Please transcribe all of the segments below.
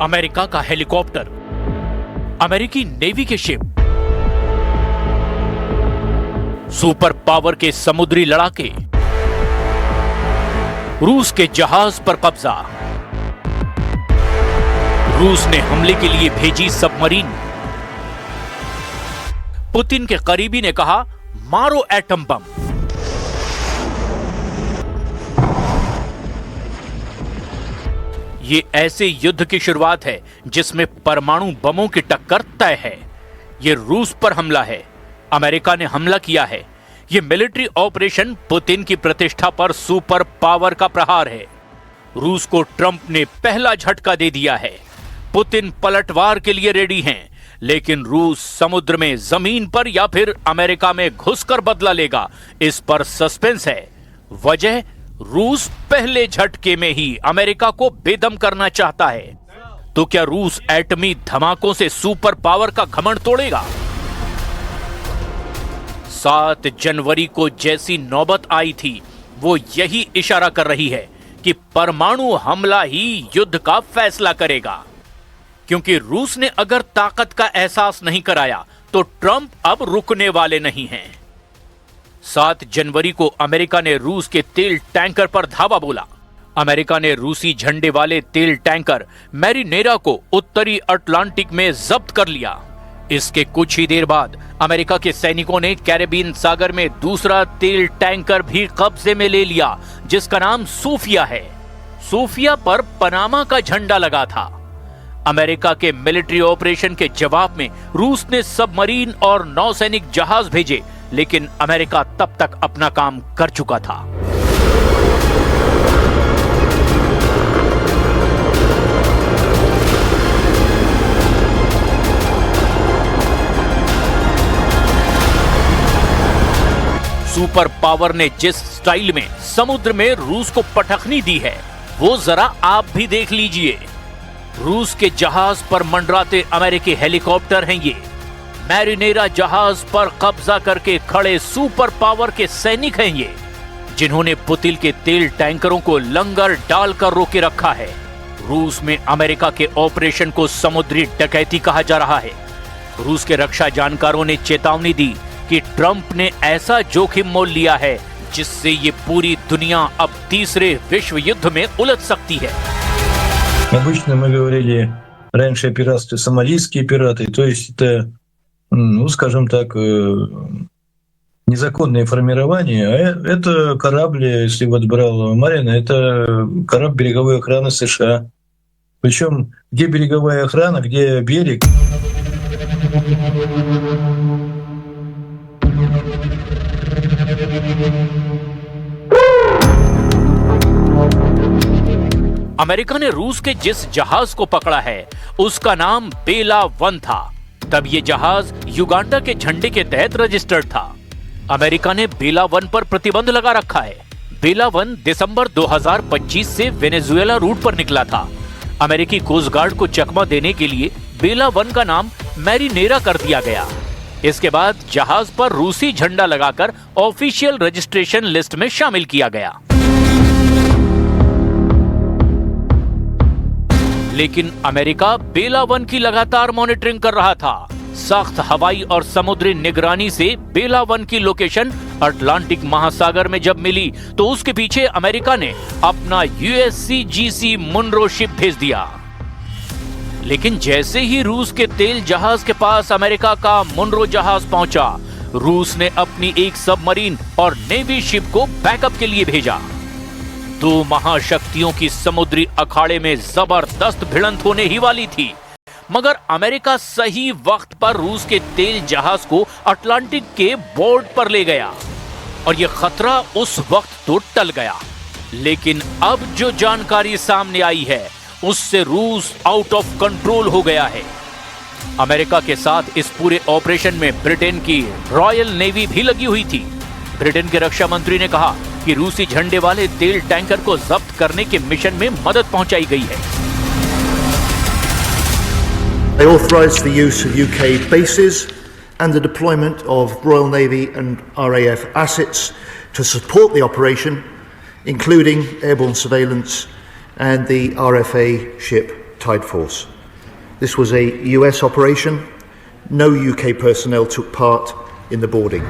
America का helicopter, अमेरिकी navy के शिप, सुपर पावर के समुद्री लड़ाके, रूस के जहाज पर कब्जा, रूस ने हमले के लिए भेजी सबमरीन, पुतिन के करीबी ने कहा मारो एटम बम। ये ऐसे युद्ध की शुरुआत है जिसमें परमाणु बमों की टक्कर तय है। ये रूस पर हमला है, अमेरिका ने हमला किया है। ये मिलिट्री ऑपरेशन पुतिन की प्रतिष्ठा पर सुपर पावर का प्रहार है। रूस को ट्रंप ने पहला झटका दे दिया है। पुतिन पलटवार के लिए रेडी हैं, लेकिन रूस समुद्र में, जमीन पर या फिर अमेरिका में घुसकर बदला लेगा, इस पर सस्पेंस है। वजह, रूस पहले झटके में ही अमेरिका को बेदम करना चाहता है। तो क्या रूस एटमी धमाकों से सुपर पावर का घमंड तोड़ेगा? 7 जनवरी को जैसी नौबत आई थी, वो यही इशारा कर रही है कि परमाणु हमला ही युद्ध का फैसला करेगा। क्योंकि रूस ने अगर ताकत का एहसास नहीं कराया तो ट्रंप अब रुकने वाले नहीं हैं। 7 जनवरी को अमेरिका ने रूस के तेल टैंकर पर धावा बोला। अमेरिका ने रूसी झंडे वाले तेल टैंकर मैरिनेरा को उत्तरी अटलांटिक में जब्त कर लिया। इसके कुछ ही देर बाद अमेरिका के सैनिकों ने कैरेबियन सागर में दूसरा तेल टैंकर भी कब्जे में ले लिया, जिसका नाम सोफिया है। सोफिया पर पनामा का झंडा लगा था। अमेरिका के मिलिट्री ऑपरेशन के जवाब में रूस ने सबमरीन और नौसैनिक जहाज भेजे, लेकिन अमेरिका तब तक अपना काम कर चुका था। सुपर पावर ने जिस स्टाइल में समुद्र में रूस को पटखनी दी है, वो जरा आप भी देख लीजिए। रूस के जहाज पर मंडराते अमेरिकी हेलीकॉप्टर हैं ये। मैरिनेरा जहाज पर कब्जा करके खड़े सुपर पावर के सैनिक हैं ये, जिन्होंने पुतिन के तेल टैंकरों को लंगर डालकर रोके रखा है। रूस में अमेरिका के ऑपरेशन को समुद्री डकैती कहा जा रहा है। रूस के रक्षा जानकारों ने चेतावनी दी कि ट्रंप ने ऐसा जोखिम मोल लिया है जिससे ये पूरी दुनिया अब तीसरे विश्व युद्ध में उलझ सकती है। Обычно мы говорили раньше о пиратстве сомалийские пираты, то есть это, ну, скажем так, незаконные формирования. А это корабль, если вот брал Марина, это корабль береговой охраны США. Причем где береговая охрана, где берег. अमेरिका ने रूस के जिस जहाज को पकड़ा है उसका नाम बेला 1 था। तब ये जहाज युगांडा के झंडे के तहत रजिस्टर्ड था। अमेरिका ने बेला 1 पर प्रतिबंध लगा रखा है। बेला 1 दिसंबर 2025 से वेनेजुएला रूट पर निकला था। अमेरिकी कोस्ट गार्ड को चकमा देने के लिए बेला 1 का नाम मैरिनेरा कर दिया गया। इसके बाद जहाज पर रूसी झंडा लगाकर ऑफिशियल रजिस्ट्रेशन लिस्ट में शामिल किया गया। लेकिन अमेरिका बेला 1 की लगातार मॉनिटरिंग कर रहा था। सख्त हवाई और समुद्री निगरानी से बेला 1 की लोकेशन अटलांटिक महासागर में जब मिली तो उसके पीछे अमेरिका ने अपना USCGC मुनरो शिप भेज दिया। लेकिन जैसे ही रूस के तेल जहाज के पास अमेरिका का मुनरो जहाज पहुंचा, रूस ने अपनी एक सबमरीन और नेवी शिप को बैकअप के लिए भेजा। 2 महाशक्तियों की समुद्री अखाड़े में जबरदस्त भिड़ंत होने ही वाली थी, मगर अमेरिका सही वक्त पर रूस के तेल जहाज को अटलांटिक के बोर्ड पर ले गया और यह खतरा उस वक्त तो टल गया। लेकिन अब जो जानकारी सामने आई है उससे रूस आउट ऑफ कंट्रोल हो गया है। अमेरिका के साथ इस पूरे ऑपरेशन में ब्रिटेन की रॉयल नेवी भी लगी हुई थी। ब्रिटेन के रक्षा मंत्री ने कहा कि रूसी झंडे वाले तेल टैंकर को जब्त करने के मिशन में मदद पहुंचाई गई है। They authorised the use of UK bases and the deployment of Royal Navy and RAF assets to support the operation, including airborne surveillance and the RFA ship Tide Force. This was a US operation. No UK personnel took part in the boarding.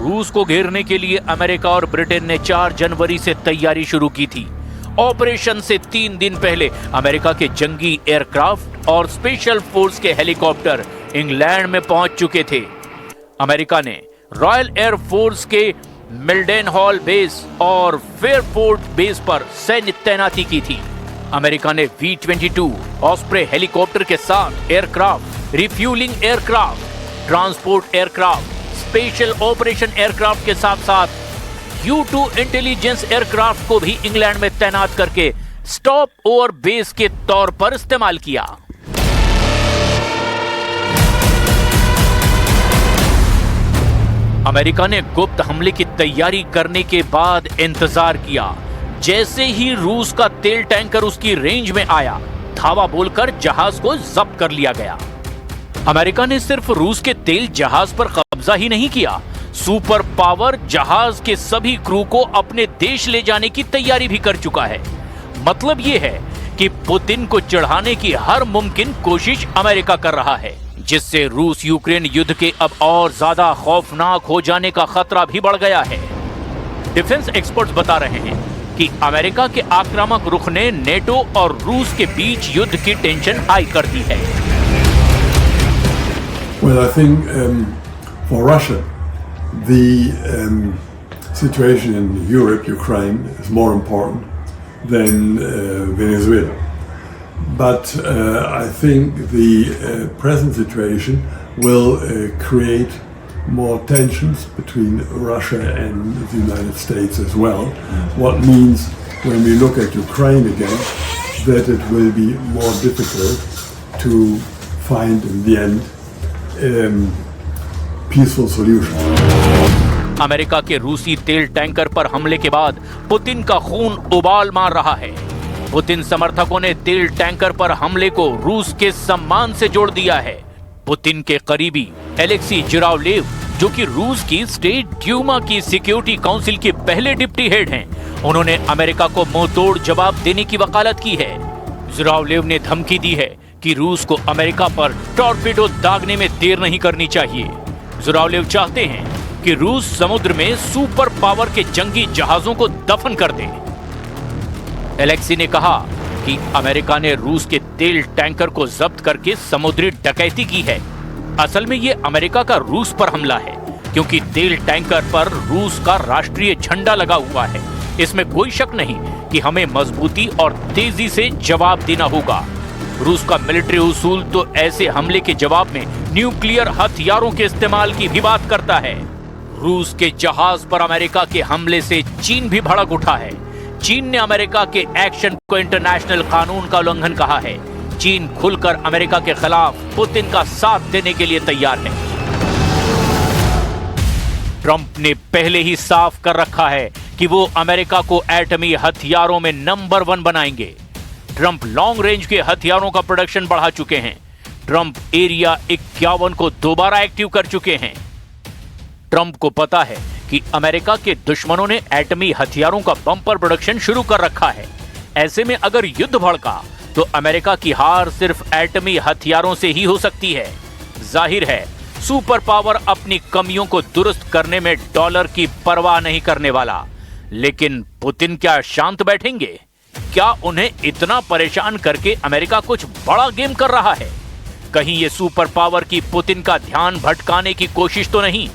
रूस को घेरने के लिए America और Britain ने 4 जनवरी से तैयारी शुरू की थी। ऑपरेशन से 3 दिन पहले अमेरिका के जंगी एयरक्राफ्ट और स्पेशल फोर्स के हेलीकॉप्टर इंग्लैंड में पहुंच चुके थे। अमेरिका ने रॉयल एयर फोर्स के मिल्डेनहॉल बेस और फेयरफोर्ट बेस पर सैन्य तैनाती की थी। अमेरिका ने V-22 ऑस्प्रे हेलीकॉप्टर के साथ aircraft, refuelling aircraft, transport aircraft, special operation aircraft के साथ साथ U-2 इंटेलिजेंस एयरक्राफ्ट को भी इंग्लैंड में तैनात करके स्टॉप ओवर बेस के तौर पर इस्तेमाल किया। अमेरिका ने गुप्त हमले की तैयारी करने के बाद इंतजार किया। जैसे ही रूस का तेल टैंकर उसकी रेंज में आया, धावा बोलकर जहाज को जब्त कर लिया गया। अमेरिका ने सिर्फ रूस के तेल जहाज पर कब्जा ही नहीं किया, सुपर पावर जहाज के सभी क्रू को अपने देश ले जाने की तैयारी भी कर चुका है। मतलब यह है कि पुतिन को चढ़ाने की हर मुमकिन कोशिश अमेरिका कर रहा है, जिससे रूस यूक्रेन युद्ध के अब और ज्यादा खौफनाक हो जाने का खतरा भी बढ़ गया है। डिफेंस एक्सपर्ट्स बता रहे हैं कि अमेरिका के आक्रामक रुख ने नेटो और रूस के बीच युद्ध की टेंशन हाई कर दी है। Well, I think for Russia, the situation in Europe, Ukraine, is more important than Venezuela. But I think the present situation will create more tensions between Russia and the United States as well. What means, when we look at Ukraine again, that it will be more difficult to find in the end peaceful solution. America के रूसी तेल tanker पर हमले के बाद Putin का खून उबाल मार रहा है। पुतिन समर्थकों ने तेल टैंकर पर हमले को रूस के सम्मान से जोड़ दिया है। पुतिन के करीबी एलेक्सी जिरावलेव, जो कि रूस की स्टेट ड्यूमा की सिक्योरिटी काउंसिल के पहले डिप्टी हेड हैं, उन्होंने अमेरिका को मुंहतोड़ जवाब देने की वकालत की है। जिरावलेव ने धमकी दी है कि रूस को अमेरिका पर टॉर्पेडो दागने में देर नहीं करनी चाहिए। जिरावलेव चाहते हैं कि रूस समुद्र में सुपर पावर के जंगी जहाजों को दफन कर दे। एलेक्सी ने कहा कि अमेरिका ने रूस के तेल टैंकर को जब्त करके समुद्री डकैती की है। असल में ये अमेरिका का रूस पर हमला है, क्योंकि तेल टैंकर पर रूस का राष्ट्रीय झंडा लगा हुआ है। इसमें कोई शक नहीं कि हमें मजबूती और तेजी से जवाब देना होगा। रूस का मिलिट्री उसूल तो ऐसे हमले के जवाब में न्यूक्लियर हथियारों के इस्तेमाल की भी बात करता है। रूस के जहाज पर अमेरिका के हमले से चीन भी भड़क उठा है। चीन ने अमेरिका के एक्शन को इंटरनेशनल कानून का उल्लंघन कहा है। चीन खुलकर अमेरिका के खिलाफ पुतिन का साथ देने के लिए तैयार है। ट्रंप ने पहले ही साफ कर रखा है कि वो अमेरिका को एटमी हथियारों में नंबर 1 बनाएंगे। ट्रंप लॉन्ग रेंज के हथियारों का प्रोडक्शन बढ़ा चुके हैं। ट्रंप एरिया 51 को दोबारा एक्टिव कर चुके हैं। ट्रंप को पता है कि अमेरिका के दुश्मनों ने एटमी हथियारों का बम्पर प्रोडक्शन शुरू कर रखा है। ऐसे में अगर युद्ध भड़का तो अमेरिका की हार सिर्फ एटमी हथियारों से ही हो सकती है। जाहिर है, सुपर पावर अपनी कमियों को दुरुस्त करने में डॉलर की परवाह नहीं करने वाला। लेकिन पुतिन क्या शांत बैठेंगे? क्या उन्हें इतना परेशान करके अमेरिका कुछ बड़ा गेम कर रहा है? कहीं ये सुपर पावर की पुतिन का ध्यान भटकाने की कोशिश तो नहीं?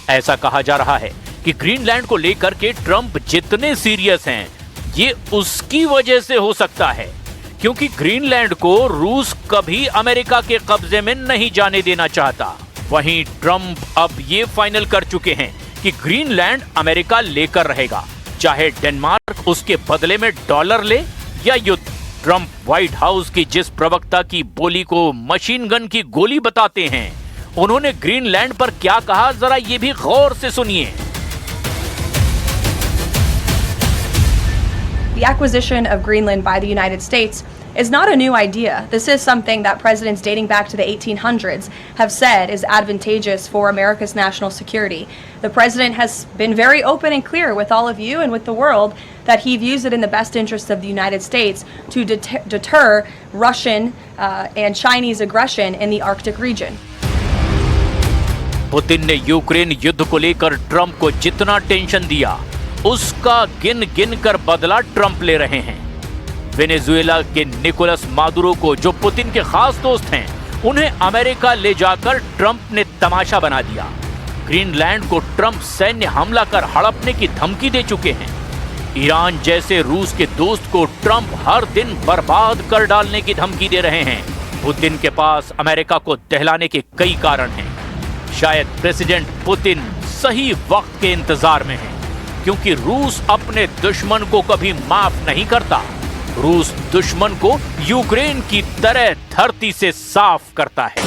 ऐसा कहा जा रहा है कि ग्रीनलैंड को लेकर के ट्रंप जितने सीरियस हैं, ये उसकी वजह से हो सकता है, क्योंकि ग्रीनलैंड को रूस कभी अमेरिका के कब्जे में नहीं जाने देना चाहता। वहीं ट्रंप अब ये फाइनल कर चुके हैं कि ग्रीनलैंड अमेरिका लेकर रहेगा, चाहे डेनमार्क उसके बदले में डॉलर ले या युद्ध। ट्रंप व्हाइट हाउस की जिस प्रवक्ता की बोली को मशीन गन की गोली बताते हैं, उन्होंने ग्रीनलैंड पर क्या कहा, जरा ये भी गौर से सुनिए। The acquisition of Greenland by the United States is not a new idea. This is something that presidents dating back to the 1800s have said is advantageous for America's national security. The president has been very open and clear with all of you and with the world that he views it in the best interest of the United States to deter Russian and Chinese aggression in the Arctic region. Putin ने Ukraine युद्ध को लेकर Trump को जितना tension दिया, उसका गिन गिन कर बदला ट्रंप ले रहे हैं। वेनेजुएला के निकोलस मादुरो को, जो पुतिन के खास दोस्त हैं, उन्हें अमेरिका ले जाकर ट्रंप ने तमाशा बना दिया। ग्रीनलैंड को ट्रंप सैन्य हमला कर हड़पने की धमकी दे चुके हैं। ईरान जैसे रूस के दोस्त को ट्रंप हर दिन बर्बाद कर डालने की धमकी दे रहे हैं। पुतिन के पास अमेरिका को दहलाने के कई कारण हैं। शायद प्रेसिडेंट पुतिन सही वक्त के इंतजार में है, क्योंकि रूस अपने दुश्मन को कभी माफ नहीं करता। रूस दुश्मन को यूक्रेन की तरह धरती से साफ करता है।